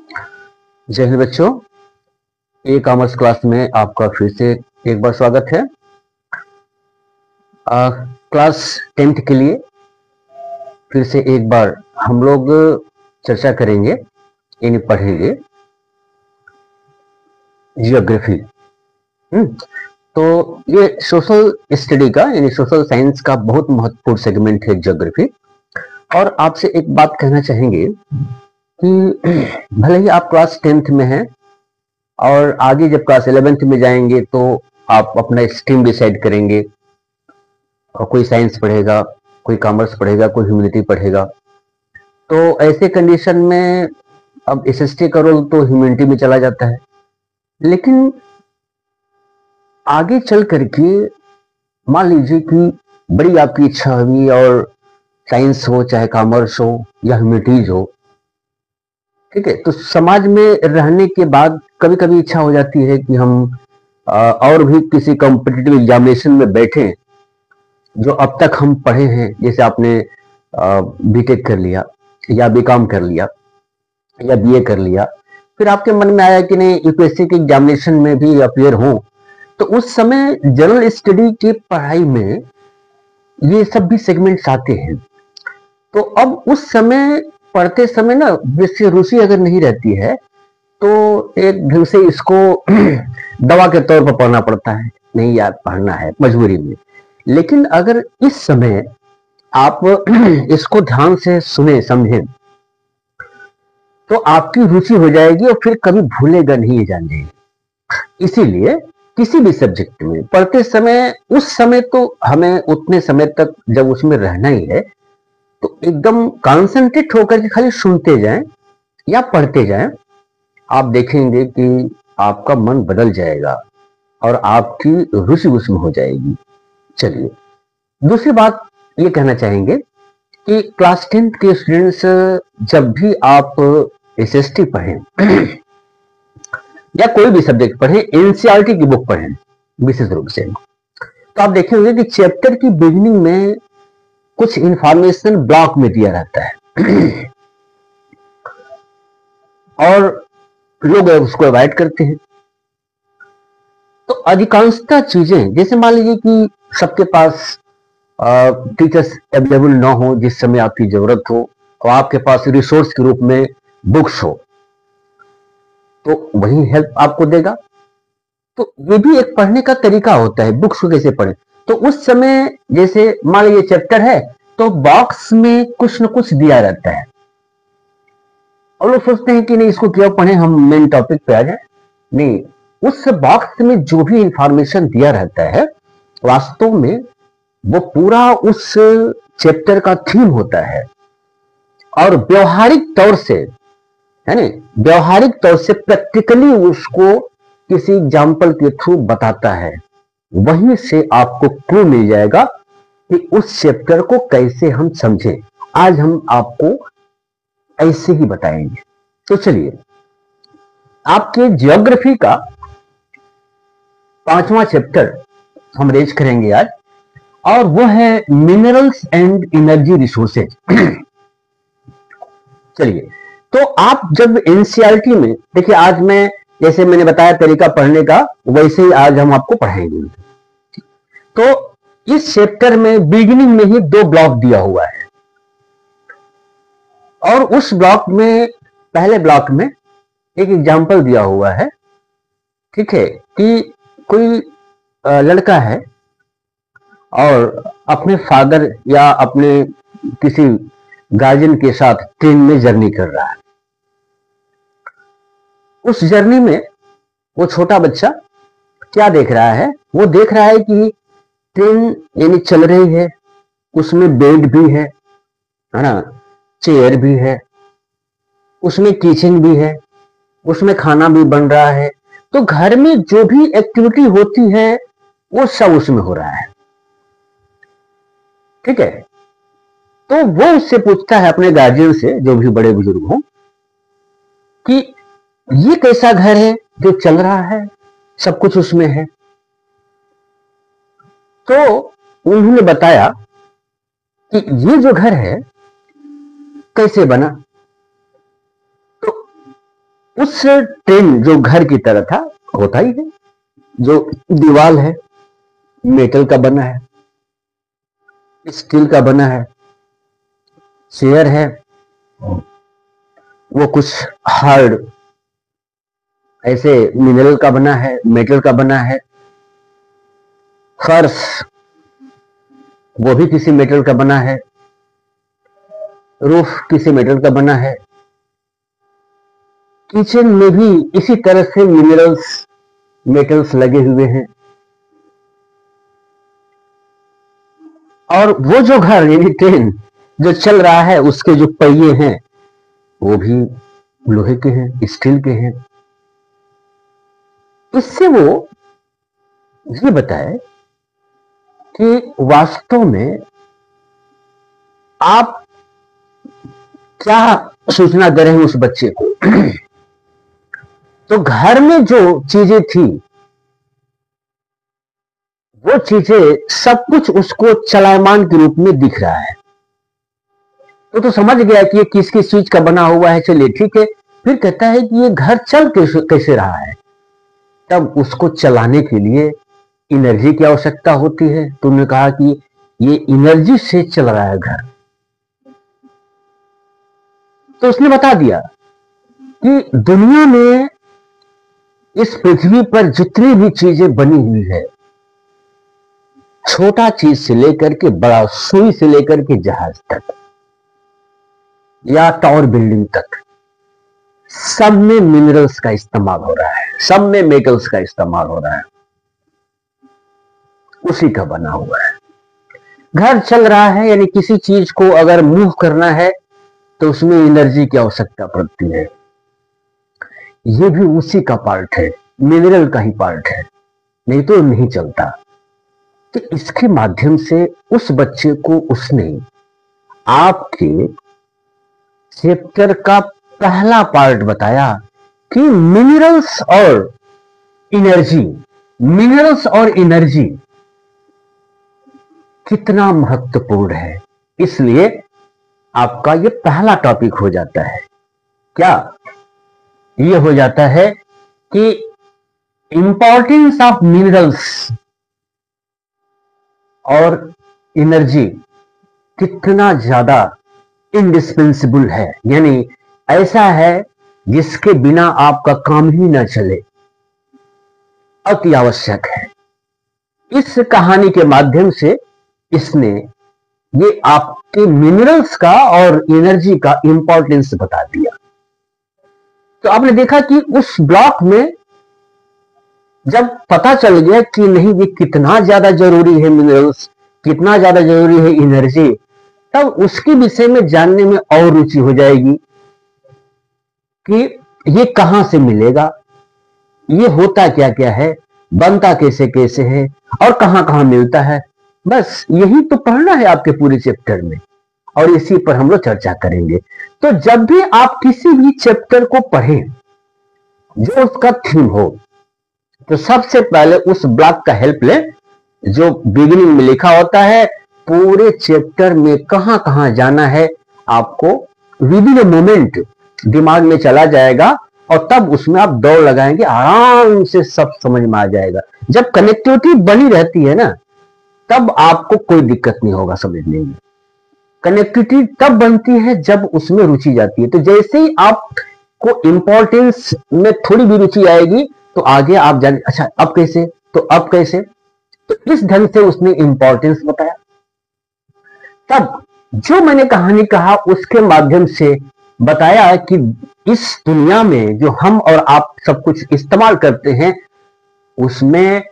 जय हिंद बच्चों, e commerce class में आपका फिर से एक बार स्वागत है। क्लास 10th के लिए फिर से एक बार हम लोग चर्चा करेंगे, यानी पढ़ेंगे जियोग्राफी। तो ये सोशल स्टडी का यानी सोशल साइंस का बहुत महत्वपूर्ण सेगमेंट है जियोग्राफी। और आपसे एक बात कहना चाहेंगे कि भले ही आप क्लास 10th में हैं और आगे जब क्लास 11th में जाएंगे तो आप अपना स्ट्रीम डिसाइड करेंगे, और कोई साइंस पढ़ेगा, कोई कॉमर्स पढ़ेगा, कोई ह्यूमैनिटी पढ़ेगा। तो ऐसे कंडीशन में अब एसएसटी का रोल तो ह्यूमैनिटी में चला जाता है, लेकिन आगे चल करके मान लीजिए कि बड़ी आपकी इच्छा हुई और साइंस हो चाहे कॉमर्स हो या ह्यूमैनिटीज हो, ठीक है, तो समाज में रहने के बाद कभी कभी इच्छा हो जाती है कि हम और भी किसी कॉम्पिटिटिव एग्जामिनेशन में बैठे जो अब तक हम पढ़े हैं। जैसे आपने बीटेक कर लिया या बीकॉम कर लिया या बीए कर लिया, फिर आपके मन में आया कि नहीं यूपीएससी के एग्जामिनेशन में भी अपियर हो, तो उस समय जनरल स्टडी की पढ़ाई में ये सब भी सेगमेंट्स आते हैं। तो अब उस समय पढ़ते समय ना वैसे रुचि अगर नहीं रहती है तो एक ढंग से इसको दवा के तौर पर पढ़ना पड़ता है, नहीं यार पढ़ना है मजबूरी में। लेकिन अगर इस समय आप इसको ध्यान से सुने समझें तो आपकी रुचि हो जाएगी और फिर कभी भूलेगा नहीं ये जानिए। इसीलिए किसी भी सब्जेक्ट में पढ़ते समय उस समय तो हमें उतने समय तक जब उसमें रहना ही है तो एकदम कॉन्सेंट्रेट होकर के खाली सुनते जाएं या पढ़ते जाएं। आप देखेंगे कि आपका मन बदल जाएगा और आपकी रुचि उसमें हो जाएगी। चलिए, दूसरी बात ये कहना चाहेंगे कि क्लास 10th के स्टूडेंट्स जब भी आप एसएसटी पढ़ें या कोई भी सब्जेक्ट पढ़ें, एनसीईआरटी की बुक पढ़ें विशेष रूप से, तो आप देखेंगे कि चैप्टर की बिगिनिंग में कुछ इंफॉर्मेशन ब्लॉक में दिया रहता है और लोग उसको अवॉइड करते हैं। तो अधिकांशतः चीजें, जैसे मान लीजिए कि सबके पास टीचर्स अवेलेबल ना हो जिस समय आपकी जरूरत हो, और आपके पास रिसोर्स के रूप में बुक्स हो, तो वही हेल्प आपको देगा। तो ये भी एक पढ़ने का तरीका होता है, बुक्स को कैसे पढ़ें। तो उस समय जैसे मान लीजिए चैप्टर है तो बॉक्स में कुछ न कुछ दिया रहता है और लोग सोचते हैं कि नहीं इसको क्यों पढ़ें, हम मेन टॉपिक पे आ जाए। नहीं, उस बॉक्स में जो भी इंफॉर्मेशन दिया रहता है वास्तव में वो पूरा उस चैप्टर का थीम होता है और व्यवहारिक तौर से, है ना, व्यवहारिक तौर से प्रैक्टिकली उसको किसी एग्जाम्पल के थ्रू बताता है। वहीं से आपको क्लू मिल जाएगा कि उस चैप्टर को कैसे हम समझें। आज हम आपको ऐसे ही बताएंगे। तो चलिए, आपके ज्योग्राफी का 5वां चैप्टर हम रेज करेंगे आज, और वो है मिनरल्स एंड एनर्जी रिसोर्सेज। चलिए, तो आप जब एनसीईआरटी में देखिए, आज मैं जैसे मैंने बताया तरीका पढ़ने का वैसे ही आज हम आपको पढ़ाएंगे। तो इस चैप्टर में बिगिनिंग में ही 2 ब्लॉक दिया हुआ है और उस ब्लॉक में पहले ब्लॉक में एक एग्जाम्पल दिया हुआ है, ठीक है, कि कोई लड़का है और अपने फादर या अपने किसी गार्जियन के साथ ट्रेन में जर्नी कर रहा है। उस जर्नी में वो छोटा बच्चा क्या देख रहा है, वो देख रहा है कि ट्रेन यानी चल रही है, उसमें बेड भी है ना, चेयर भी है, उसमें किचन भी है, उसमें खाना भी बन रहा है। तो घर में जो भी एक्टिविटी होती है वो सब उसमें हो रहा है, ठीक है। तो वो उससे पूछता है अपने गार्जियन से, जो भी बड़े बुजुर्ग हो, कि ये कैसा घर है जो चल रहा है, सब कुछ उसमें है। तो उन्होंने बताया कि ये जो घर है कैसे बना। तो उस ट्रेन जो घर की तरह था, होता ही है, जो दीवार है मेटल का बना है, स्टील का बना है, चेयर है वो कुछ हार्ड ऐसे मिनरल का बना है, मेटल का बना है, फर्श वो भी किसी मेटल का बना है, रूफ किसी मेटल का बना है, किचन में भी इसी तरह से मिनरल्स मेटल्स लगे हुए हैं। और वो जो घर यानी ट्रेन जो चल रहा है उसके जो पहिए हैं वो भी लोहे के हैं, स्टील के हैं। इससे वो ये बताए कि वास्तव में आप क्या सूचना दे रहे हैं उस बच्चे को। तो घर में जो चीजें थी वो चीजें सब कुछ उसको चलायमान के रूप में दिख रहा है। तो समझ गया कि ये किसकी स्विच का बना हुआ है, चलिए ठीक है। फिर कहता है कि ये घर चल कैसे रहा है। तब उसको चलाने के लिए एनर्जी की आवश्यकता होती है। तुमने कहा कि ये एनर्जी से चल रहा है घर। तो उसने बता दिया कि दुनिया में इस पृथ्वी पर जितनी भी चीजें बनी हुई है, छोटा चीज से लेकर के बड़ा, सुई से लेकर के जहाज तक या टावर बिल्डिंग तक, सब में मिनरल्स का इस्तेमाल हो रहा है, सब में मेटल्स का इस्तेमाल हो रहा है, उसी का बना हुआ है। घर चल रहा है यानी किसी चीज को अगर मूव करना है तो उसमें एनर्जी की आवश्यकता पड़ती है। ये भी उसी का पार्ट है, मिनरल का ही पार्ट है, नहीं तो नहीं चलता। तो इसके माध्यम से उस बच्चे को उसने आपके चैप्टर का पहला पार्ट बताया कि मिनरल्स और एनर्जी कितना महत्वपूर्ण है। इसलिए आपका ये पहला टॉपिक हो जाता है। क्या ये हो जाता है कि इंपॉर्टेंस ऑफ मिनरल्स और एनर्जी कितना ज्यादा इंडिस्पेंसिबल है, यानी ऐसा है जिसके बिना आपका काम ही ना चले, अति आवश्यक है। इस कहानी के माध्यम से इसने ये आपके मिनरल्स का और एनर्जी का इंपॉर्टेंस बता दिया। तो आपने देखा कि उस ब्लॉक में जब पता चल गया कि नहीं ये कितना ज्यादा जरूरी है मिनरल्स, कितना ज्यादा जरूरी है एनर्जी, तब उसके विषय में जानने में और रुचि हो जाएगी कि ये कहां से मिलेगा, ये होता क्या क्या है, बनता कैसे कैसे है और कहां कहां मिलता है। बस यही तो पढ़ना है आपके पूरे चैप्टर में और इसी पर हम लोग चर्चा करेंगे। तो जब भी आप किसी भी चैप्टर को पढ़ें जो उसका थीम हो, तो सबसे पहले उस ब्लॉक का हेल्प लें जो बिगिनिंग में लिखा होता है। पूरे चैप्टर में कहां कहां जाना है आपको विद इन ए मोमेंट दिमाग में चला जाएगा और तब उसमें आप दौड़ लगाएंगे, आराम से सब समझ में आ जाएगा। जब कनेक्टिविटी बनी रहती है ना, तब आपको कोई दिक्कत नहीं होगा समझने में। कनेक्टिविटी तब बनती है जब उसमें रुचि जाती है। तो जैसे ही आपको इंपॉर्टेंस में थोड़ी भी रुचि आएगी तो आगे आप जाने, अच्छा अब कैसे, तो अब कैसे। तो इस ढंग से उसने इंपॉर्टेंस बताया। तब जो मैंने कहानी कहा उसके माध्यम से बताया कि इस दुनिया में जो हम और आप सब कुछ इस्तेमाल करते हैं उसमें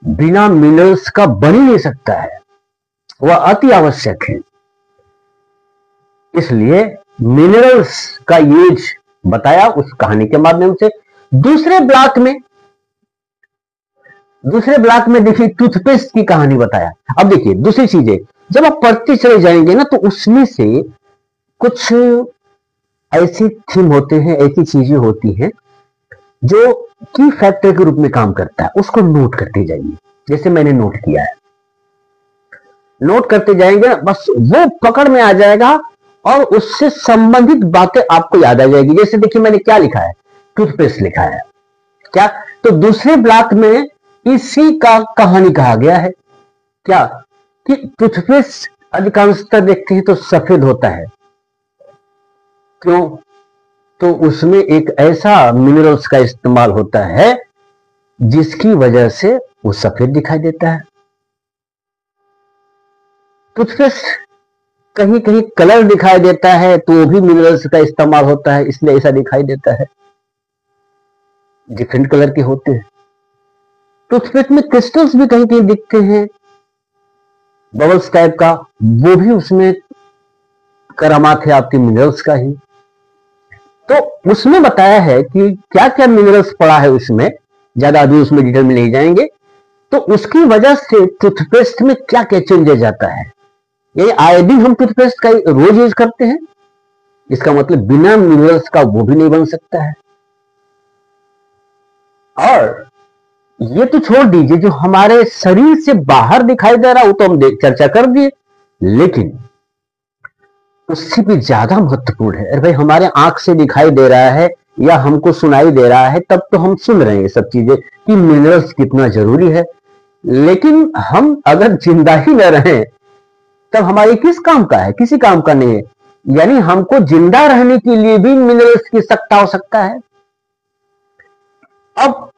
बिना मिनरल्स का बन ही नहीं सकता है, वह अति आवश्यक है। इसलिए मिनरल्स का यूज बताया उस कहानी के माध्यम से। दूसरे ब्लॉक में देखिए टूथपेस्ट की कहानी बताया। अब देखिए दूसरी चीजें जब आप पढ़ते चले जाएंगे ना, तो उसमें से कुछ ऐसी थीम होते हैं, ऐसी चीजें होती हैं जो की फैक्टर के रूप में काम करता है। उसको नोट करते जाइए, जैसे मैंने नोट किया है। नोट करते जाएंगे, बस वो पकड़ में आ जाएगा और उससे संबंधित बातें आपको याद आ जाएगी। जैसे देखिए मैंने क्या लिखा है टूथपेस्ट लिखा है क्या, तो दूसरे ब्लॉक में इसी का कहानी कहा गया है क्या, कि टूथपेस्ट अधिकांशतः देखते हैं तो सफेद होता है। क्यों? तो उसमें एक ऐसा मिनरल्स का इस्तेमाल होता है जिसकी वजह से वो सफेद दिखाई देता है। टूथपेस्ट कहीं कहीं कलर दिखाई देता है तो वो भी मिनरल्स का इस्तेमाल होता है, इसलिए ऐसा दिखाई देता है, डिफरेंट कलर के होते हैं। टूथपेस्ट में क्रिस्टल्स भी कहीं कहीं दिखते हैं, बबल्स टाइप का, वो भी उसमें करामात है आपके मिनरल्स का ही। तो उसमें बताया है कि क्या क्या मिनरल्स पड़ा है उसमें, ज्यादा अभी उसमें डिटेल में नहीं जाएंगे। तो उसकी वजह से टूथपेस्ट में क्या क्या चेंजेस आता है, ये आए दिन हम टूथपेस्ट का रोज यूज करते हैं, इसका मतलब बिना मिनरल्स का वो भी नहीं बन सकता है। और ये तो छोड़ दीजिए, जो हमारे शरीर से बाहर दिखाई दे रहा वो तो हम चर्चा कर दिए, लेकिन उससे भी ज्यादा महत्वपूर्ण है। अरे भाई, हमारे आंख से दिखाई दे रहा है या हमको सुनाई दे रहा है, तब तो हम सुन रहे हैं ये सब चीजें कि मिनरल्स कितना जरूरी है, लेकिन हम अगर जिंदा ही न रहें तब हमारी किस काम का है? किसी काम का नहीं है। यानी हमको जिंदा रहने के लिए भी मिनरल्स की आवश्यकता है। अब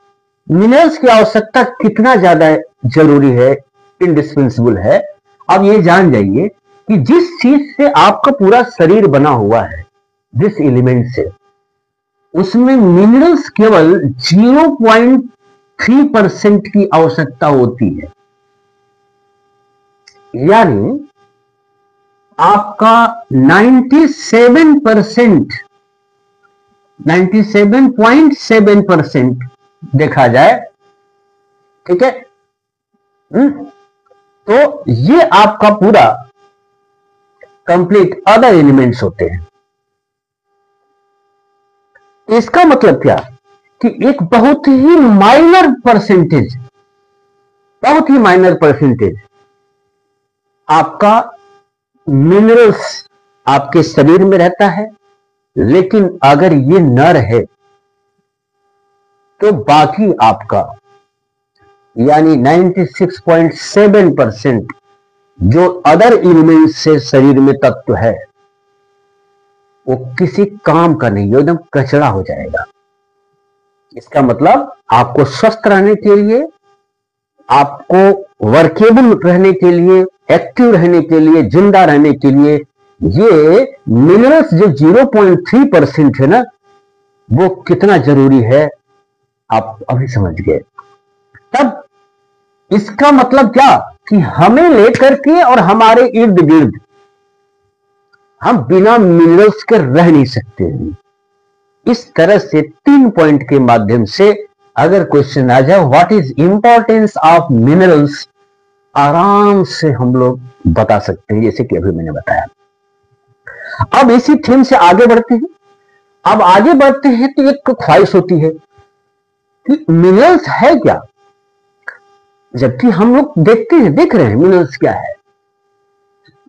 मिनरल्स की आवश्यकता कितना ज्यादा जरूरी है, इंडिस्पेंसिबल है, अब ये जान जाइए कि जिस चीज से आपका पूरा शरीर बना हुआ है, जिस एलिमेंट से, उसमें मिनरल्स केवल 0.3% की आवश्यकता होती है। यानी आपका 97.7% देखा जाए, ठीक है, तो ये आपका पूरा कंप्लीट अदर एलिमेंट्स होते हैं। इसका मतलब क्या कि एक बहुत ही माइनर परसेंटेज, बहुत ही माइनर परसेंटेज आपका मिनरल्स आपके शरीर में रहता है, लेकिन अगर ये न रहे तो बाकी आपका यानी 96.7% जो अदर एलिमेंट से शरीर में तत्व है वो किसी काम का नहीं, एकदम कचरा हो जाएगा। इसका मतलब आपको स्वस्थ रहने के लिए, आपको वर्केबल रहने के लिए, एक्टिव रहने के लिए, जिंदा रहने के लिए, ये मिनरल्स जो 0.3% है ना, वो कितना जरूरी है आप अभी समझ गए। तब इसका मतलब क्या कि हमें लेकर के और हमारे इर्द गिर्द हम बिना मिनरल्स के रह नहीं सकते हैं। इस तरह से 3 पॉइंट के माध्यम से अगर क्वेश्चन आ जाए what is importance of minerals, आराम से हम लोग बता सकते हैं, जैसे कि अभी मैंने बताया। अब इसी थीम से आगे बढ़ते हैं। अब आगे बढ़ते हैं तो एक ख्वाहिश होती है कि मिनरल्स है क्या, जबकि हम लोग देख रहे हैं मिनरल्स क्या है।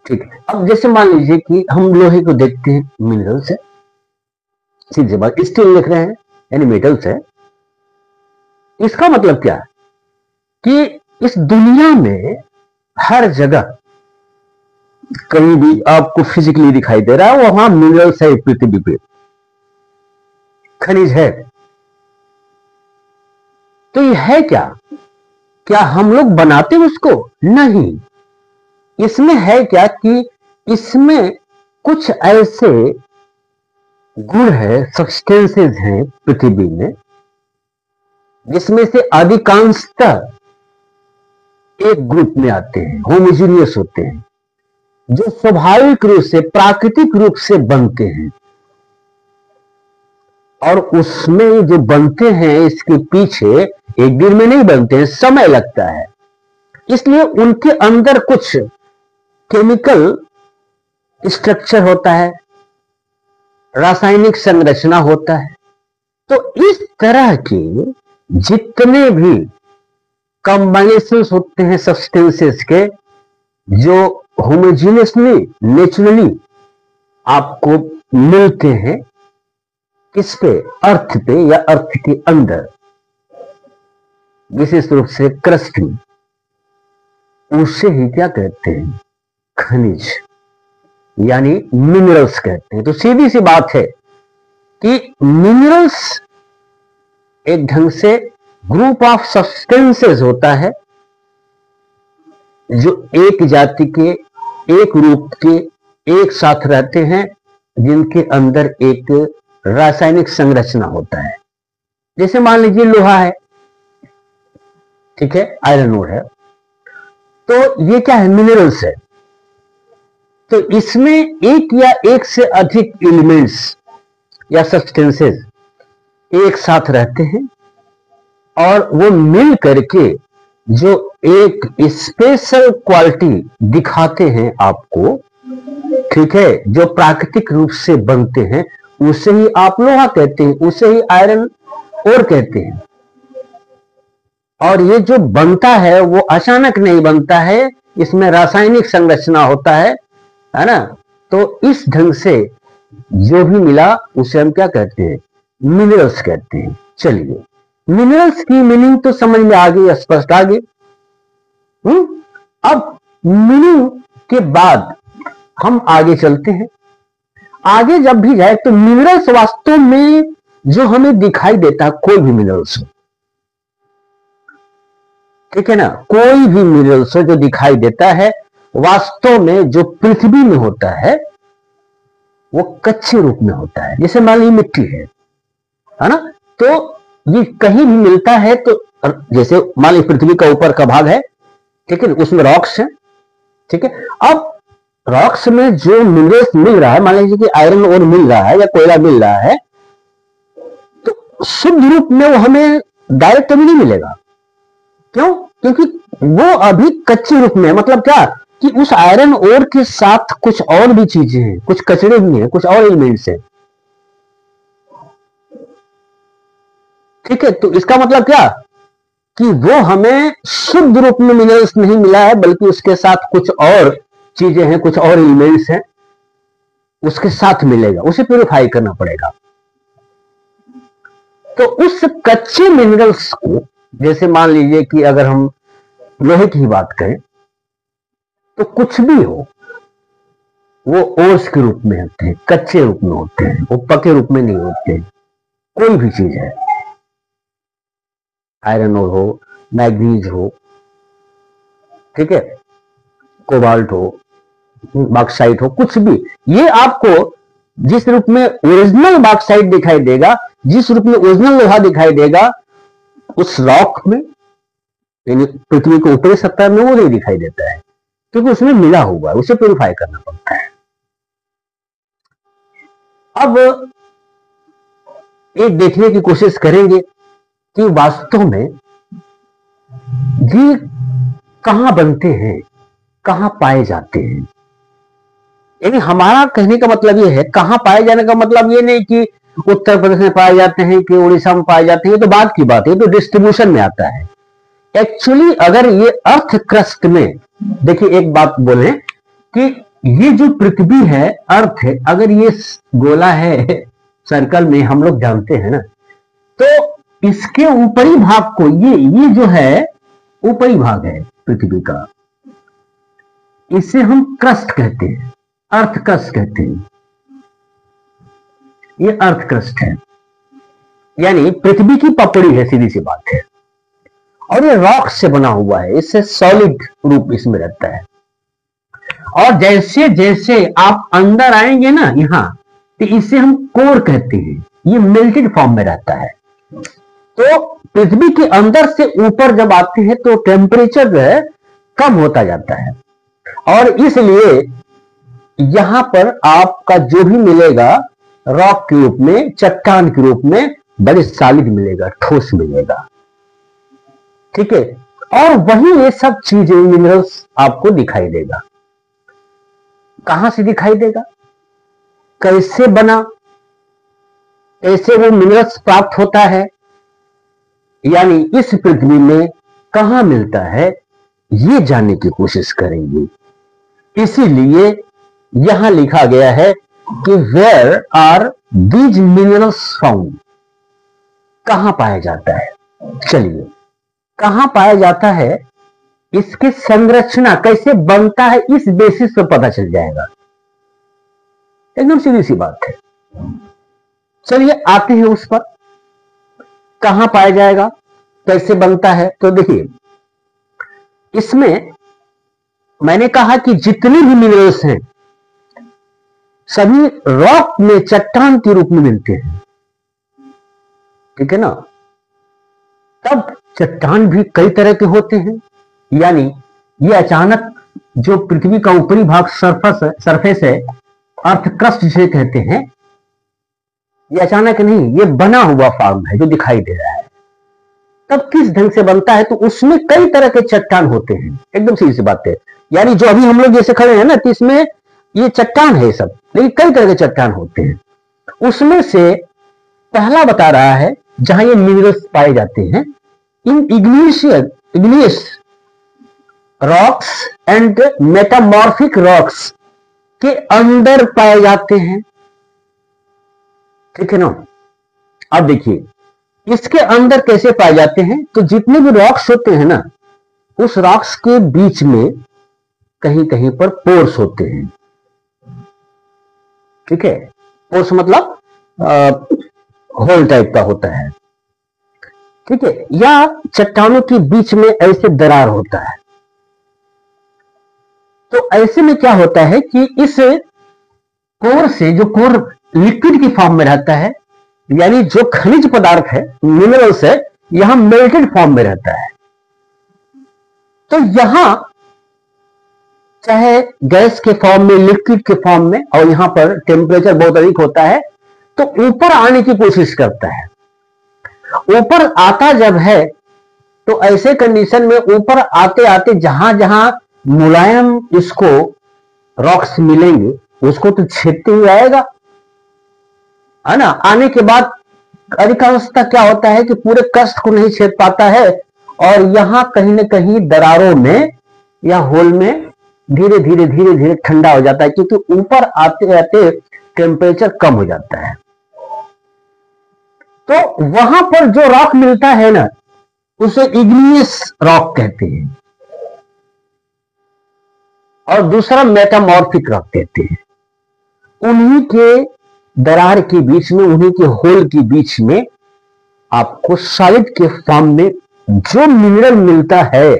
ठीक है, अब जैसे मान लीजिए कि हम लोहे को देखते हैं, मिनरल्स है, सीधी बात, स्टील लिख रहे हैं यानी मेटल्स है। इसका मतलब क्या है कि इस दुनिया में हर जगह कहीं भी आपको फिजिकली दिखाई दे रहा है वहां मिनरल्स है, पृथ्वी पे खनिज है। तो ये है क्या हम लोग बनाते हैं उसको? नहीं। इसमें है क्या कि इसमें कुछ ऐसे गुण है, सब्सटेंसेस हैं पृथ्वी में, जिसमें से अधिकांशतः एक ग्रुप में आते हैं, होमोजीनियस होते हैं, जो स्वाभाविक रूप से, प्राकृतिक रूप से बनते हैं। और उसमें जो बनते हैं इसके पीछे एक दिन में नहीं बनते हैं, समय लगता है। इसलिए उनके अंदर कुछ केमिकल स्ट्रक्चर होता है, रासायनिक संरचना होता है। तो इस तरह के जितने भी कॉम्बिनेशंस होते हैं सब्सटेंसेस के, जो होमोजीनियसली नेचुरली आपको मिलते हैं, किस पे? अर्थ पे या अर्थ के अंदर, विशेष रूप से क्रस्ट में, उसे ही क्या कहते हैं? खनिज, यानी मिनरल्स कहते हैं। तो सीधी सी बात है कि मिनरल्स एक ढंग से ग्रुप ऑफ सब्सटेंसेस होता है जो एक जाति के, एक रूप के एक साथ रहते हैं, जिनके अंदर एक रासायनिक संरचना होता है। जैसे मान लीजिए लोहा है, ठीक है, आयरन ओर है, तो ये क्या है? मिनरल्स है। तो इसमें एक या एक से अधिक एलिमेंट्स या सब्सटेंसेस एक साथ रहते हैं और वो मिल करके जो एक स्पेशल क्वालिटी दिखाते हैं आपको, ठीक है, जो प्राकृतिक रूप से बनते हैं, उसे ही आप लोहा कहते हैं, उसे ही आयरन ओर कहते हैं। और ये जो बनता है वो अचानक नहीं बनता है, इसमें रासायनिक संरचना होता है ना। तो इस ढंग से जो भी मिला उसे हम क्या कहते हैं? मिनरल्स कहते हैं। चलिए, मिनरल्स की मीनिंग तो समझ में आ गई, स्पष्ट आ गई। अब मीनिंग के बाद हम आगे चलते हैं। आगे जब भी जाए तो मिनरल्स वास्तव में जो हमें दिखाई देता है, कोई भी मिनरल्स हो, ठीक है ना, कोई भी मिनरल्स हो जो दिखाई देता है, वास्तव में जो पृथ्वी में होता है वो कच्चे रूप में होता है। जैसे मान लीजिए मिट्टी है ना, तो ये कहीं भी मिलता है, तो जैसे मान लीजिए पृथ्वी का ऊपर का भाग है, ठीक है, उसमें रॉक्स है, ठीक है। अब रॉक्स में जो मिनरल्स मिल रहा है, मान लीजिए कि आयरन ओर मिल रहा है या कोयला मिल रहा है, तो शुद्ध रूप में वो हमें डायरेक्ट कभी नहीं मिलेगा। क्यों? क्योंकि वो अभी कच्चे रूप में है। मतलब क्या कि उस आयरन ओर के साथ कुछ और भी चीजें हैं, कुछ कचड़े भी हैं, कुछ और एलिमेंट्स हैं, ठीक है। तो इसका मतलब क्या कि वो हमें शुद्ध रूप में मिनरल्स नहीं मिला है, बल्कि उसके साथ कुछ और चीजें हैं, कुछ और एलिमेंट्स हैं, उसके साथ मिलेगा, उसे प्यूरिफाई करना पड़ेगा। तो उस कच्चे मिनरल्स को, जैसे मान लीजिए कि अगर हम लोहे की बात करें, तो कुछ भी हो वो ओर्स के रूप में होते हैं, कच्चे रूप में होते हैं, वो पके रूप में नहीं होते। कोई भी चीज है, आयरन ओर हो, मैग्नीज हो, ठीक है, कोबाल्ट हो, बॉक्साइट हो, कुछ भी, ये आपको जिस रूप में ओरिजिनल बॉक्साइट दिखाई देगा, जिस रूप में ओरिजिनल लोहा दिखाई देगा, उस रॉक में, यानी पृथ्वी के ऊपरी सतह में, वो नहीं दिखाई देता है, क्योंकि उसमें मिला हुआ है, उसे प्यूरिफाई करना पड़ता है। अब एक देखने की कोशिश करेंगे कि वास्तव में ये कहां बनते हैं, कहां पाए जाते हैं। यानी हमारा कहने का मतलब ये है, कहां पाए जाने का मतलब ये नहीं कि उत्तर प्रदेश में पाए जाते हैं कि उड़ीसा में पाए जाते हैं, ये तो बात की बात है, तो डिस्ट्रीब्यूशन में आता है। एक्चुअली अगर ये अर्थ क्रस्ट में, देखिए एक बात बोले कि ये जो पृथ्वी है, अर्थ है, अगर ये गोला है सर्कल में, हम लोग जानते हैं ना, तो इसके ऊपरी भाग को, ये जो है ऊपरी भाग है पृथ्वी का, इसे हम क्रस्ट कहते हैं, अर्थ क्रस्ट कहते हैं। ये अर्थ क्रस्ट है, यानी पृथ्वी की पपड़ी है, सीधी सी बात है। और ये रॉक से बना हुआ है, इससे सॉलिड रूप इसमें रहता है। और जैसे जैसे आप अंदर आएंगे ना यहां, तो इसे हम कोर कहते हैं, ये मेल्टेड फॉर्म में रहता है। तो पृथ्वी के अंदर से ऊपर जब आते हैं तो टेम्परेचर जो है कम होता जाता है, और इसलिए यहां पर आपका जो भी मिलेगा रॉक के रूप में, चट्टान के रूप में, बड़े सॉलिड मिलेगा, ठोस मिलेगा, ठीक है। और वही ये सब चीजें, मिनरल्स आपको दिखाई देगा। कहां से दिखाई देगा, कैसे बना, कैसे वो मिनरल्स प्राप्त होता है, यानी इस पृथ्वी में कहां मिलता है, ये जानने की कोशिश करेंगे। इसीलिए यहां लिखा गया है कि where are these minerals found, कहां पाया जाता है। चलिए, कहां पाया जाता है, इसकी संरचना कैसे बनता है, इस बेसिस पर पता चल जाएगा। एकदम सीधी सी बात है। चलिए आते हैं उस पर, कहां पाया जाएगा, कैसे बनता है। तो देखिए, इसमें मैंने कहा कि जितने भी मिनरल्स हैं सभी रॉक में, चट्टान के रूप में मिलते हैं, ठीक है ना। तब चट्टान भी कई तरह के होते हैं, यानी ये अचानक जो पृथ्वी का ऊपरी भाग सरफेस है, अर्थ क्रस्ट जिसे कहते हैं, ये अचानक नहीं, ये बना हुआ फॉर्म है जो दिखाई दे रहा है। तब किस ढंग से बनता है, तो उसमें कई तरह के चट्टान होते हैं। एकदम सीधी सी बात है, यानी जो अभी हम लोग जैसे खड़े हैं ना, तो इसमें ये चट्टान है सब, लेकिन कई तरह के चट्टान होते हैं। उसमें से पहला बता रहा है जहां ये मिनरल्स पाए जाते हैं, in igneous rocks and metamorphic rocks के अंदर पाए जाते हैं, ठीक है ना। अब देखिए इसके अंदर कैसे पाए जाते हैं, तो जितने भी रॉक्स होते हैं ना, उस रॉक्स के बीच में कहीं कहीं पर पोर्स होते हैं, ठीक है। पोर्स मतलब होल टाइप का होता है, ठीक है, या चट्टानों के बीच में ऐसे दरार होता है। तो ऐसे में क्या होता है कि इस कोर से, जो कोर लिक्विड की फॉर्म में रहता है, यानी जो खनिज पदार्थ है, मिनरल्स है, यहां मेल्टेड फॉर्म में रहता है। तो यहां चाहे गैस के फॉर्म में, लिक्विड के फॉर्म में, और यहां पर टेम्परेचर बहुत अधिक होता है, तो ऊपर आने की कोशिश करता है। ऊपर आता जब है, तो ऐसे कंडीशन में ऊपर आते आते जहां जहां मुलायम इसको रॉक्स मिलेंगे, उसको तो छेदते ही आएगा, है ना। आने के बाद अधिकांशतः क्या होता है कि पूरे क्रस्ट को नहीं छेद पाता है, और यहां कहीं ना कहीं दरारों में या होल में धीरे धीरे धीरे धीरे ठंडा हो जाता है, क्योंकि ऊपर आते आते टेम्परेचर कम हो जाता है। तो वहां पर जो रॉक मिलता है ना, उसे इग्नियस रॉक कहते हैं, और दूसरा मेटामॉर्फिक रॉक कहते हैं। उन्हीं के दरार के बीच में, उन्हीं के होल के बीच में आपको सॉलिड के फॉर्म में जो मिनरल मिलता है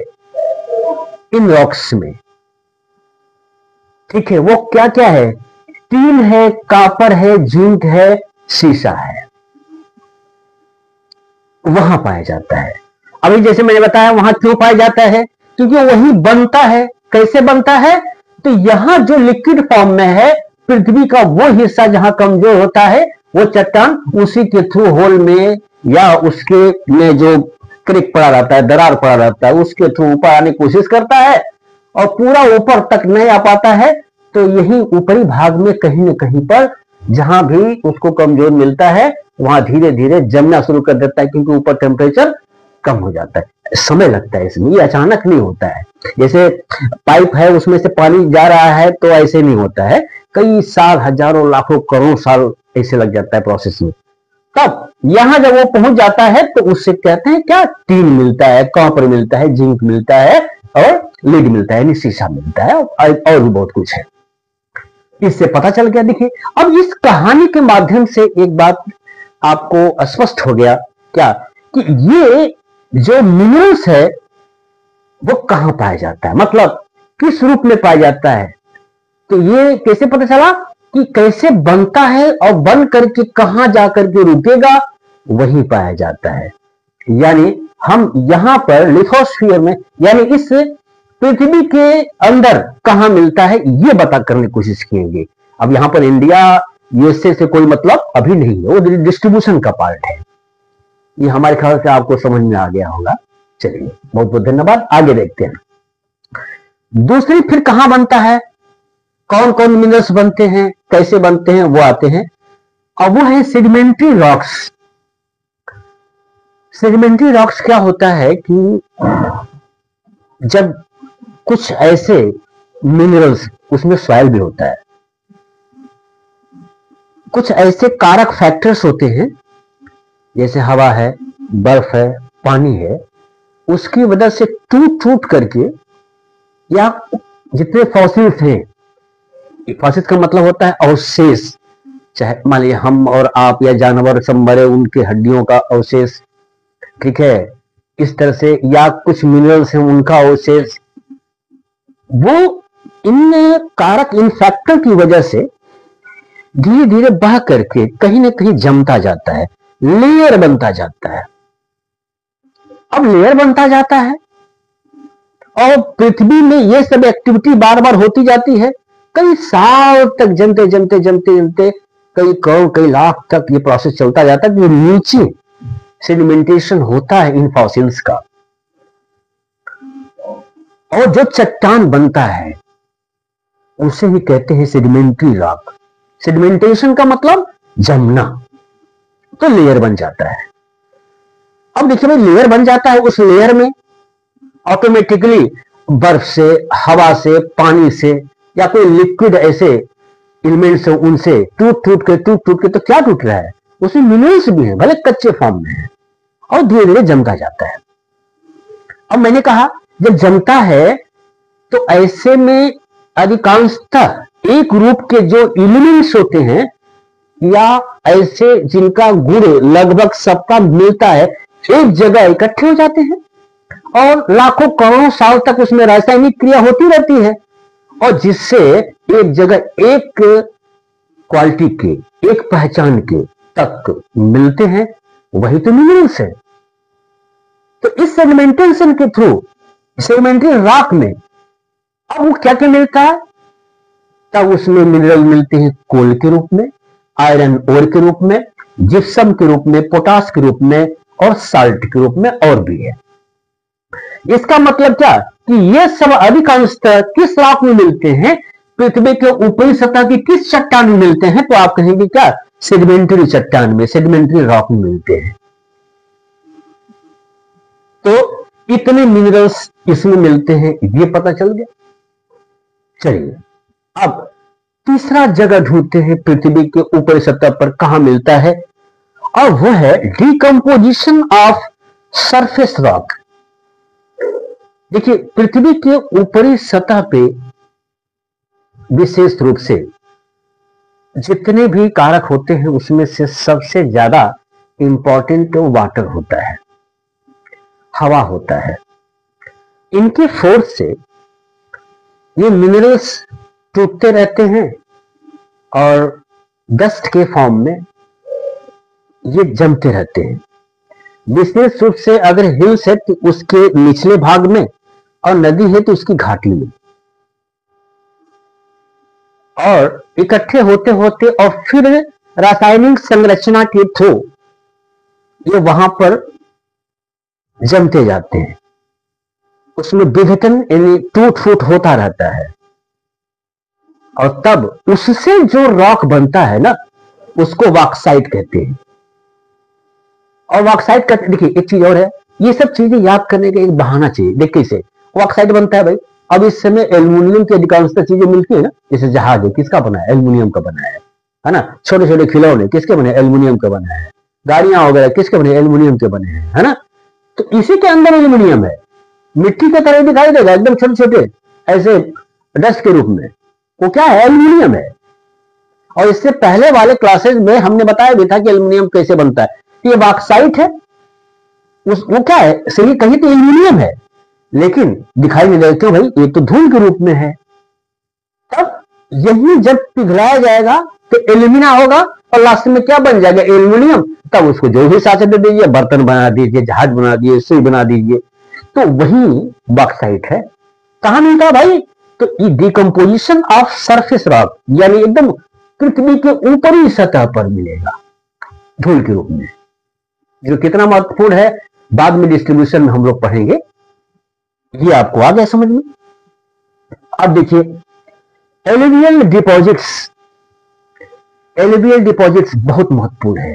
इन रॉक्स में, ठीक है, वो क्या क्या है, टीन है, कॉपर है, जिंक है, सीसा है, वहां पाया जाता है। अभी जैसे मैंने बताया, वहां क्यों पाया जाता है, क्योंकि वही बनता है। कैसे बनता है, तो यहां जो लिक्विड फॉर्म में है, पृथ्वी का वो हिस्सा जहां कमजोर होता है, वो चट्टान उसी के थ्रू होल में या उसके में जो क्रिक पड़ा रहता है, दरार पड़ा रहता है, उसके थ्रू ऊपर आने की कोशिश करता है, और पूरा ऊपर तक नहीं आ पाता है। तो यही ऊपरी भाग में कहीं न कहीं पर जहां भी उसको कमजोर मिलता है, वहां धीरे धीरे जमना शुरू कर देता है, क्योंकि ऊपर टेम्परेचर कम हो जाता है। समय लगता है इसमें, ये अचानक नहीं होता है। जैसे पाइप है, उसमें से पानी जा रहा है, तो ऐसे नहीं होता है, कई साल, हजारों, लाखों, करोड़ों साल ऐसे लग जाता है प्रोसेस में। तब यहां जब वो पहुंच जाता है, तो उससे कहते हैं क्या, टीन मिलता है, कॉपर मिलता है, जिंक मिलता है, और लीड मिलता है, यानी शीशा मिलता है, और भी बहुत कुछ है। इससे पता चल गया। देखिए, अब इस कहानी के माध्यम से एक बात आपको स्पष्ट हो गया, क्या, कि ये जो मिनरल्स है वो कहां पाया जाता है, मतलब किस रूप में पाया जाता है। तो ये कैसे पता चला कि कैसे बनता है, और बन करके कहां जाकर के रुकेगा, वही पाया जाता है। यानी हम यहां पर लिथोस्फीयर में, यानी इस पृथ्वी के अंदर कहां मिलता है, ये बता करने की कोशिश किएंगे। अब यहां पर इंडिया, यूएसए से कोई मतलब अभी नहीं है, वो डिस्ट्रीब्यूशन का पार्ट है। ये हमारे ख्याल से आपको समझ में आ गया होगा। चलिए, बहुत बहुत धन्यवाद। आगे देखते हैं। दूसरी फिर कहां बनता है, कौन कौन मिनरल्स बनते हैं, कैसे बनते हैं, वो आते हैं। अब वो है सेडिमेंट्री रॉक्स। सेडिमेंट्री रॉक्स क्या होता है कि जब कुछ ऐसे मिनरल्स, उसमें सॉइल भी होता है, कुछ ऐसे कारक फैक्टर्स होते हैं, जैसे हवा है, बर्फ है, पानी है, उसकी वजह से टूट टूट करके, या जितने फॉसिल्स हैं, फॉसिल्स का मतलब होता है अवशेष, चाहे मान लीजिए हम और आप या जानवर सब मरे, उनके हड्डियों का अवशेष, ठीक है, इस तरह से, या कुछ मिनरल्स हैं उनका अवशेष, वो इन कारक, इन फैक्टर की वजह से धीरे धीरे बह करके कहीं ना कहीं जमता जाता है, लेयर बनता जाता है। अब लेयर बनता जाता है और पृथ्वी में ये सब एक्टिविटी बार बार होती जाती है, कई साल तक जमते जमते जमते जमते, कई करोड़ कई लाख तक ये प्रोसेस चलता जाता है, जो नीचे सेडिमेंटेशन होता है इन फॉसिल्स का, और जो चट्टान बनता है उसे ही कहते हैं सेडिमेंट्री रॉक। सेडिमेंटेशन का मतलब जमना, तो लेयर बन जाता है। अब देखिए भाई, लेयर बन जाता है, उस लेयर में ऑटोमेटिकली बर्फ से, हवा से, पानी से, या कोई लिक्विड ऐसे एलिमेंट्स है, उनसे टूट टूट के तो क्या टूट रहा है, उसमें मिनरल्स भी हैं, भले कच्चे फॉर्म में है, और धीरे धीरे जमता जाता है। अब मैंने कहा जब जमता है तो ऐसे में अधिकांशतः एक रूप के जो एलिमेंट्स होते हैं, या ऐसे जिनका गुण लगभग सबका मिलता है, एक जगह इकट्ठे हो जाते हैं, और लाखों करोड़ों साल तक उसमें रासायनिक क्रिया होती रहती है, और जिससे एक जगह एक क्वालिटी के, एक पहचान के तक मिलते हैं, वही तो मिनरल्स है। तो इस सेडिमेंटेशन के थ्रू, सेडिमेंट्री रॉक में अब वो क्या क्या मिलता है, तब उसमें मिनरल मिलते हैं कोल के रूप में, आयरन ओर के रूप में, जिप्सम के रूप में, पोटास के रूप में, और साल्ट के रूप में, और भी है। इसका मतलब क्या कि ये सब अधिकांशतः किस रॉक में मिलते हैं, पृथ्वी के ऊपरी सतह की किस चट्टान में मिलते हैं, तो आप कहेंगे क्या, सेडिमेंट्री चट्टान में, सेडिमेंट्री रॉक में मिलते हैं। तो इतने मिनरल्स इसमें मिलते हैं, ये पता चल गया। चलिए अब तीसरा जगह ढूंढते हैं पृथ्वी के ऊपरी सतह पर कहां मिलता है, और वह है डिकम्पोजिशन ऑफ सरफेस रॉक। देखिए, पृथ्वी के ऊपरी सतह पे विशेष रूप से जितने भी कारक होते हैं, उसमें से सबसे ज्यादा इंपॉर्टेंट वाटर होता है, हवा होता है। इनके फोर्स से ये मिनरल्स टूटते रहते हैं, और डस्ट के फॉर्म में ये जमते रहते हैं। विशेष रूप से अगर हिल्स है तो उसके निचले भाग में, और नदी है तो उसकी घाटी में, और इकट्ठे होते होते और फिर रासायनिक संरचना के थ्रू ये वहां पर जमते जाते हैं। उसमें विघटन यानी टूट फूट होता रहता है, और तब उससे जो रॉक बनता है ना, उसको बॉक्साइट कहते हैं। और बॉक्साइट का देखिए एक चीज और है, ये सब चीजें याद करने का एक बहाना चाहिए। देखिए इसे बॉक्साइट बनता है भाई, अब इस समय एल्युमिनियम की अधिकांशतः चीजें मिलती है ना, जैसे जहाज है, किसका बना है, एल्युमिनियम का बना है ना। छोटे छोटे खिलौने किसके बने, एल्युमिनियम का बना है। गाड़ियां वगैरह किसके बने, एल्युमिनियम के बने हैं, है ना। तो इसी के अंदर एल्युमिनियम है, मिट्टी की तरह दिखाई देगा, एकदम छोटे छोटे ऐसे डस्ट के रूप में, वो क्या है, एल्युमिनियम है। और इससे पहले वाले क्लासेस में हमने बताया भी था कि एल्युमिनियम कैसे बनता है। ये बॉक्साइट है, वो क्या है, सही कहीं तो एल्युमिनियम है, लेकिन दिखाई नहीं देते भाई, ये तो धूल के रूप में है। तब यही जब पिघलाया जाएगा तो एल्यूमिना होगा, और लास्ट में क्या बन जाएगा, एल्युमिनियम। तब उसको जो भी साथ दे दीजिए, बर्तन बना दीजिए, जहाज बना दीजिए, सुई बना दीजिए, तो वही बॉक्साइट है। कहां मिलता है भाई, तो डिकम्पोजिशन ऑफ सरफेस रॉक, यानी एकदम पृथ्वी के ऊपरी सतह पर मिलेगा धूल के रूप में, जो कितना महत्वपूर्ण है बाद में डिस्ट्रीब्यूशन में हम लोग पढ़ेंगे। ये आपको आ गया समझ में। अब देखिए एलुवियल डिपॉजिट्स, एलुवियल डिपॉजिट्स बहुत महत्वपूर्ण है।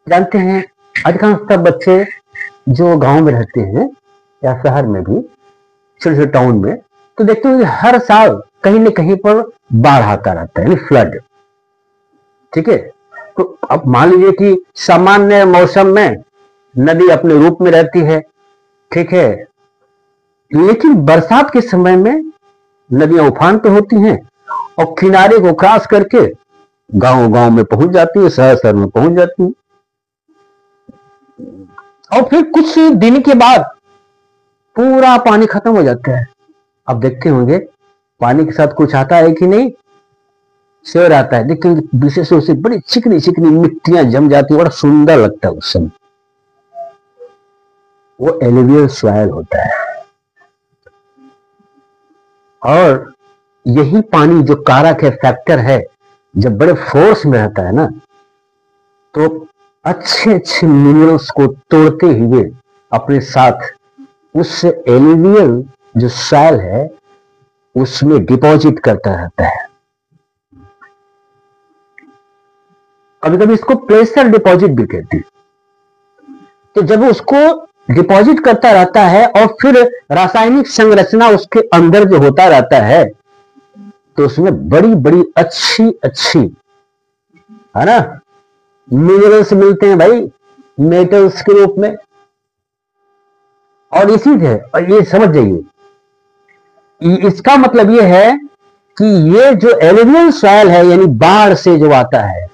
जानते हैं अधिकांशतः बच्चे जो गांव में रहते हैं या शहर में भी, छोटे छोटे टाउन में, तो देखते हैं हर साल कहीं न कहीं पर बाढ़ आता रहता है, फ्लड, ठीक है। तो अब मान लीजिए कि सामान्य मौसम में नदी अपने रूप में रहती है, ठीक है, लेकिन बरसात के समय में नदियां उफान पे होती हैं और किनारे को क्रॉस करके गांव गांव में पहुंच जाती है, शहर शहर में पहुंच जाती है, और फिर कुछ दिन के बाद पूरा पानी खत्म हो जाता है। अब देखते होंगे पानी के साथ कुछ आता है कि नहीं, शेर आता है, देखते हैं विशेष रूप से बड़ी चिकनी चिकनी मिट्टियां जम जाती है, बड़ा सुंदर लगता है उस समय। वो एलुवियल सॉइल होता है। और यही पानी जो कारक है, फैक्टर है, जब बड़े फोर्स में रहता है ना, तो अच्छे अच्छे मिनरल्स को तोड़ते हुए अपने साथ उस एलुवियल जो सॉइल है उसमें डिपॉजिट करता रहता है। कभी कभी इसको प्रेशर डिपॉजिट भी कहते हैं। तो जब उसको डिपॉजिट करता रहता है और फिर रासायनिक संरचना उसके अंदर जो होता रहता है, तो उसमें बड़ी बड़ी अच्छी अच्छी, है ना, मिनरल्स मिलते हैं भाई, मेटल्स के रूप में। और इसी है, और ये समझ जाइए, इसका मतलब ये है कि ये जो एलुवियल सॉइल है, यानी बाढ़ से जो आता है,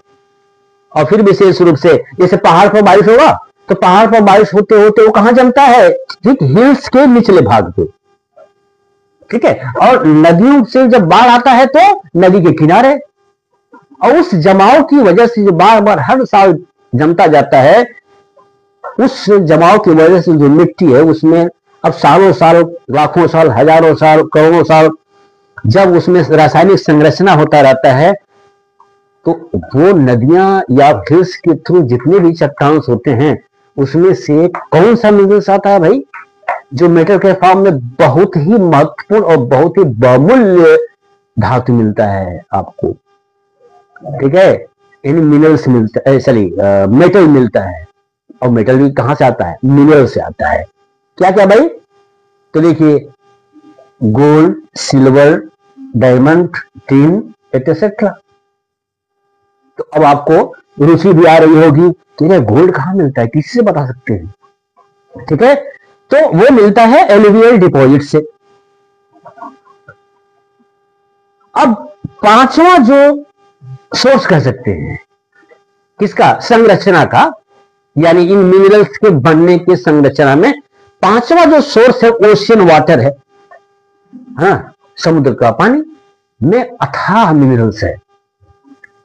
और फिर विशेष रूप से जैसे पहाड़ पर बारिश होगा तो पहाड़ पर बारिश होते होते वो कहां जमता है, ठीक हिल्स के निचले भाग पे, ठीक है। और नदियों से जब बाढ़ आता है तो नदी के किनारे, और उस जमाव की वजह से जो बार बार हर साल जमता जाता है, उस जमाव की वजह से जो मिट्टी है उसमें अब सालों साल, लाखों साल, हजारों साल, करोड़ों साल जब उसमें रासायनिक संरचना होता रहता है, तो वो नदियां या हिल्स के थ्रू जितने भी चट्टान होते हैं उसमें से कौन सा मिनरल्स आता है भाई, जो मेटल के फॉर्म में बहुत ही महत्वपूर्ण और बहुत ही बहुमूल्य धातु मिलता है आपको, ठीक है। इन मिनरल्स मिलता है, सॉरी मेटल मिलता है। और मेटल भी कहां से आता है, मिनरल से आता है। क्या क्या भाई, तो देखिए gold, silver, diamond, tin etcetera. तो अब आपको रुचि भी आ रही होगी कि ये गोल्ड कहां मिलता है, किसी से बता सकते हैं, ठीक है। तो वो मिलता है एलुवियल डिपॉजिट से। अब पांचवा जो सोर्स कह सकते हैं किसका, संरचना का, यानी इन मिनरल्स के बनने के संरचना में पांचवा जो सोर्स है ओशियन वाटर है। हाँ, समुद्र का पानी में अथाह मिनरल्स है,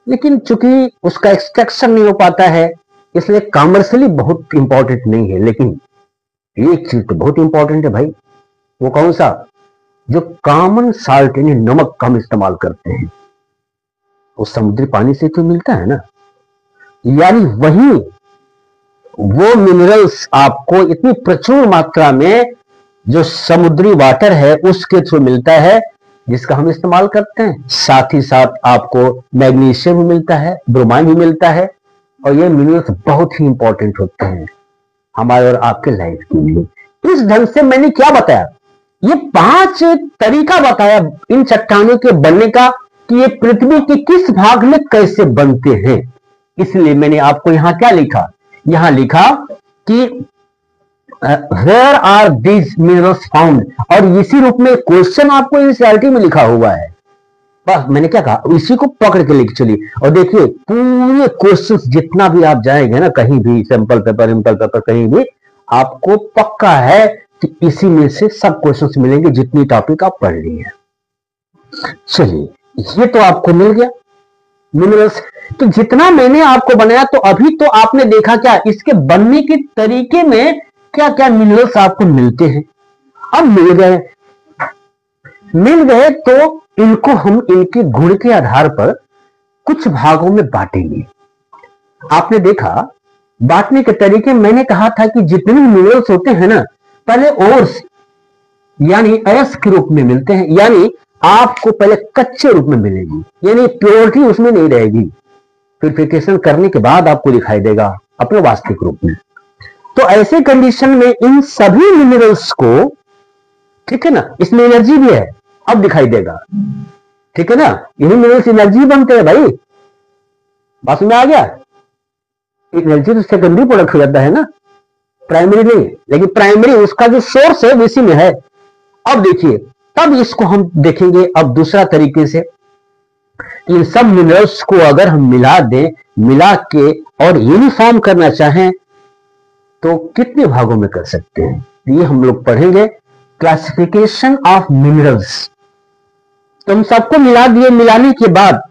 लेकिन चूंकि उसका एक्सट्रैक्शन नहीं हो पाता है इसलिए कॉमर्शियली बहुत इंपॉर्टेंट नहीं है। लेकिन एक चीज तो बहुत इंपॉर्टेंट है भाई, वो कौन सा, जो कॉमन साल्ट यानी नमक का हम इस्तेमाल करते हैं, वो समुद्री पानी से तो मिलता है ना। यानी वही वो मिनरल्स आपको इतनी प्रचुर मात्रा में जो समुद्री वाटर है उसके थ्रू मिलता है, जिसका हम इस्तेमाल करते हैं। साथ ही साथ आपको मैग्नीशियम भी मिलता है, ब्रोमाइन भी मिलता है, और ये मिनरल्स बहुत ही इंपॉर्टेंट होते हैं हमारे और आपके लाइफ के लिए। इस ढंग से मैंने क्या बताया, ये 5 तरीका बताया इन चट्टानों के बनने का, कि ये पृथ्वी के किस भाग में कैसे बनते हैं। इसलिए मैंने आपको यहां क्या लिखा, यहां लिखा कि where are these minerals found, और इसी रूप में क्वेश्चन आपको एनसीईआरटी में लिखा हुआ है। बस मैंने क्या कहा, इसी को पकड़ के लिख चलिए। और देखिए पूरे क्वेश्चंस जितना भी आप जाएंगे ना, कहीं भी सैंपल पेपर कहीं भी, आपको पक्का है कि इसी में से सब क्वेश्चंस मिलेंगे जितनी टॉपिक आप पढ़ ली है। चलिए, ये तो आपको मिल गया मिनरल्स। तो जितना मैंने आपको बनाया, तो अभी तो आपने देखा क्या, इसके बनने के तरीके में क्या क्या मिनरल्स आपको मिलते हैं। अब मिल गए तो इनको हम इनके गुण के आधार पर कुछ भागों में बांटेंगे। आपने देखा बांटने के तरीके, मैंने कहा था कि जितने भी मिनरल्स होते हैं ना, पहले ओर्स यानी अयस्क के रूप में मिलते हैं, यानी आपको पहले कच्चे रूप में मिलेगी, यानी प्योरिटी उसमें नहीं रहेगी, प्यूरिफिकेशन करने के बाद आपको दिखाई देगा अपने वास्तविक रूप में। तो ऐसे कंडीशन में इन सभी मिनरल्स को, ठीक है ना, इसमें एनर्जी भी है, अब दिखाई देगा, ठीक है ना, इन्हीं मिनरल्स एनर्जी बनते हैं भाई, बात में आ गया। एनर्जी तो सेकेंडरी प्रोडक्ट हो जाता है ना, प्राइमरी नहीं, लेकिन प्राइमरी उसका जो सोर्स है इसी में है। अब देखिए, तब इसको हम देखेंगे अब दूसरा तरीके से, इन सब मिनरल्स को अगर हम मिला दें, मिला के और यूनिफॉर्म करना चाहें तो कितने भागों में कर सकते हैं, ये हम लोग पढ़ेंगे। Classification of minerals. तो हम सबको मिला दिए, मिलाने के बाद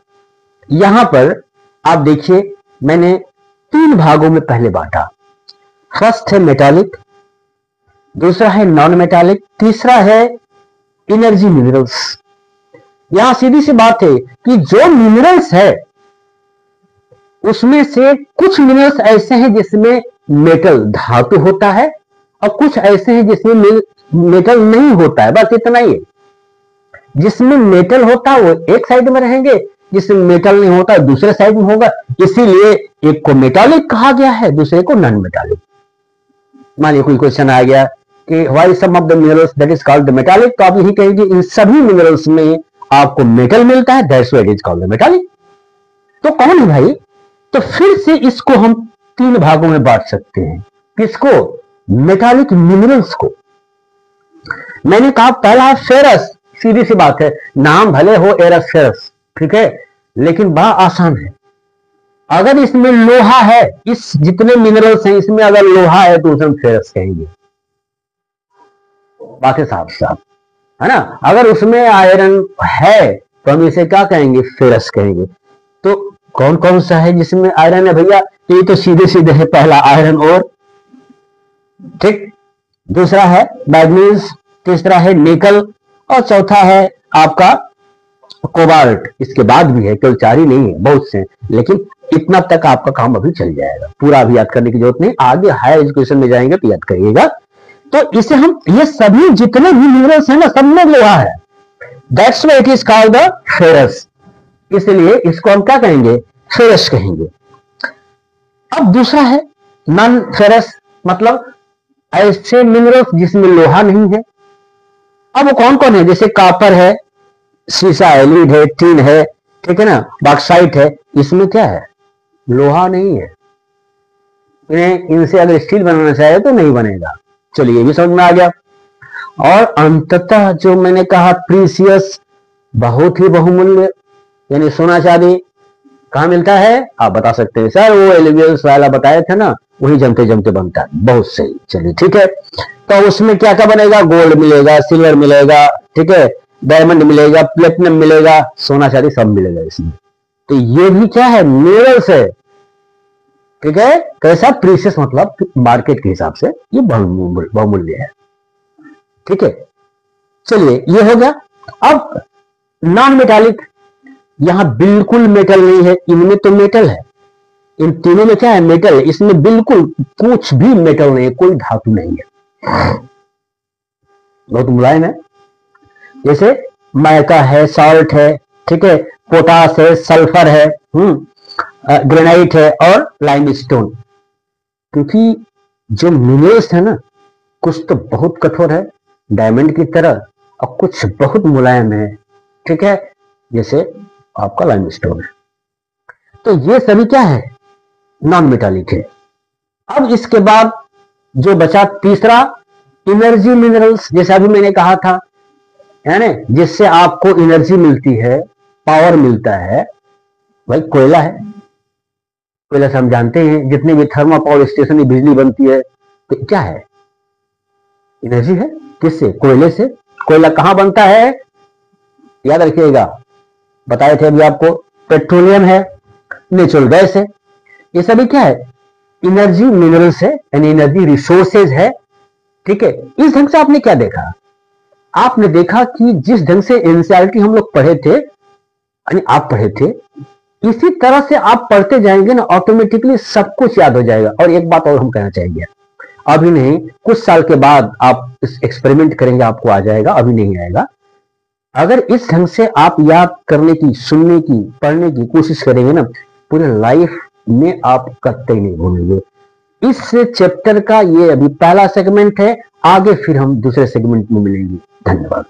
यहां पर आप देखिए मैंने 3 भागों में पहले बांटा। फर्स्ट है मेटालिक, दूसरा है नॉन मेटालिक, तीसरा है एनर्जी मिनरल्स। यहां सीधी सी बात है कि जो मिनरल्स है उसमें से कुछ मिनरल्स ऐसे हैं जिसमें मेटल धातु होता है और कुछ ऐसे हैं जिसमें मेटल नहीं होता है, बस इतना ही है। जिसमें मेटल होता है वो एक साइड में रहेंगे, जिसमें मेटल नहीं होता दूसरे साइड में होगा, इसीलिए एक को मेटालिक कहा गया है, दूसरे को नॉन मेटालिक। मानिए कोई क्वेश्चन आ गया कि why some of the minerals that is called the metallic, तो आप यही कहेंगे इन सभी मिनरल्स में आपको मेटल मिलता है, that's why it is called the metallic. तो कौन है भाई? तो फिर से इसको हम 3 भागों में बांट सकते हैं। किसको? मेटालिक मिनरल्स को। मैंने कहा पहला है फेरस, सीधी सी बात है, नाम भले हो एरस फेरस, ठीक है, लेकिन बड़ा आसान है। अगर इसमें लोहा है, इस जितने मिनरल्स हैं इसमें अगर लोहा है तो उसे हम फेरस कहेंगे, बातें साफ साफ है ना। अगर उसमें आयरन है तो हम इसे क्या कहेंगे? फेरस कहेंगे। तो कौन कौन सा है जिसमें आयरन है भैया? ये तो सीधे सीधे है, पहला आयरन और, ठीक, दूसरा है मैग्नीज, तीसरा है निकल और चौथा है आपका कोबाल्ट। इसके बाद भी है, केवल 4 ही नहीं है, बहुत से, लेकिन इतना तक आपका काम अभी चल जाएगा, पूरा अभी याद करने की जरूरत नहीं, आगे हायर एजुकेशन में जाएंगे तो याद करिएगा। तो इसे हम, ये सभी जितने भी मिनरल्स हैं ना, सब में लोहा है, that's why it is called the ferrous, इसलिए इसको हम क्या कहेंगे? फेरस कहेंगे। अब दूसरा है नॉन फेरस, मतलब ऐसे मिनरल्स जिसमें लोहा नहीं है। अब वो कौन कौन है? जैसे कॉपर है, सीसा है, लीड है, टीन है, ठीक है ना, बॉक्साइट है, इसमें क्या है? लोहा नहीं है। इनसे अगर स्टील बनाना चाहे तो नहीं बनेगा। चलिए ये भी समझ में आ गया। और अंततः जो मैंने कहा प्रीसियस, बहुत ही बहुमूल्य, यानी सोना चांदी कहां मिलता है? आप बता सकते हैं सर वो एलिवियल्स वाला बताया था ना, वही जमते जमते बनता है। बहुत सही, चलिए ठीक है। तो उसमें क्या क्या बनेगा? गोल्ड मिलेगा, सिल्वर मिलेगा, ठीक है, डायमंड मिलेगा, प्लेटिनम मिलेगा, सोना चांदी सब मिलेगा इसमें। तो ये भी क्या है? मिनरल्स है, ठीक है। कैसा? प्रीसियस, मतलब मार्केट के हिसाब से ये बहुमूल्य है, ठीक है। चलिए ये हो गया। अब नॉन मेटालिक, यहां बिल्कुल मेटल नहीं है, इनमें तो मेटल है, इन तीनों में क्या है? मेटल है, इसमें बिल्कुल कुछ भी मेटल नहीं है, कोई धातु नहीं है, बहुत मुलायम है। जैसे माइका है, सॉल्ट है, ठीक है, पोटास है, सल्फर है, ग्रेनाइट है और लाइमस्टोन। क्योंकि जो मिनरल्स है ना, कुछ तो बहुत कठोर है डायमंड की तरह और कुछ बहुत मुलायम है, ठीक है, जैसे आपका लाइमस्टोन है। तो ये सभी क्या है? नॉन मेटालिक है। अब इसके बाद जो बचा तीसरा, एनर्जी मिनरल्स, जैसा भी मैंने कहा था, है ना, जिससे आपको एनर्जी मिलती है, पावर मिलता है। भाई कोयला है, कोयला से हम जानते हैं जितने भी थर्मल पावर स्टेशन में बिजली बनती है, तो क्या है? एनर्जी है। किससे? कोयले से। कोयला कहां बनता है? याद रखिएगा, बताए थे अभी आपको, पेट्रोलियम है, नेचुरल गैस है, ये सभी क्या है? एनर्जी मिनरल्स है, यानी एनर्जी रिसोर्सेज है, ठीक है। इस ढंग से आपने क्या देखा? आपने देखा कि जिस ढंग से एनसीईआरटी हम लोग पढ़े थे, यानी आप पढ़े थे, इसी तरह से आप पढ़ते जाएंगे ना, ऑटोमेटिकली सब कुछ याद हो जाएगा। और एक बात और हम कहना चाहेंगे, अभी नहीं, कुछ साल के बाद आप इस एक्सपेरिमेंट करेंगे, आपको आ जाएगा, अभी नहीं आएगा। अगर इस ढंग से आप याद करने की, सुनने की, पढ़ने की कोशिश करेंगे ना, पूरे लाइफ में आप कतई नहीं भूलेंगे। इस चैप्टर का ये अभी पहला सेगमेंट है, आगे फिर हम दूसरे सेगमेंट में मिलेंगे। धन्यवाद।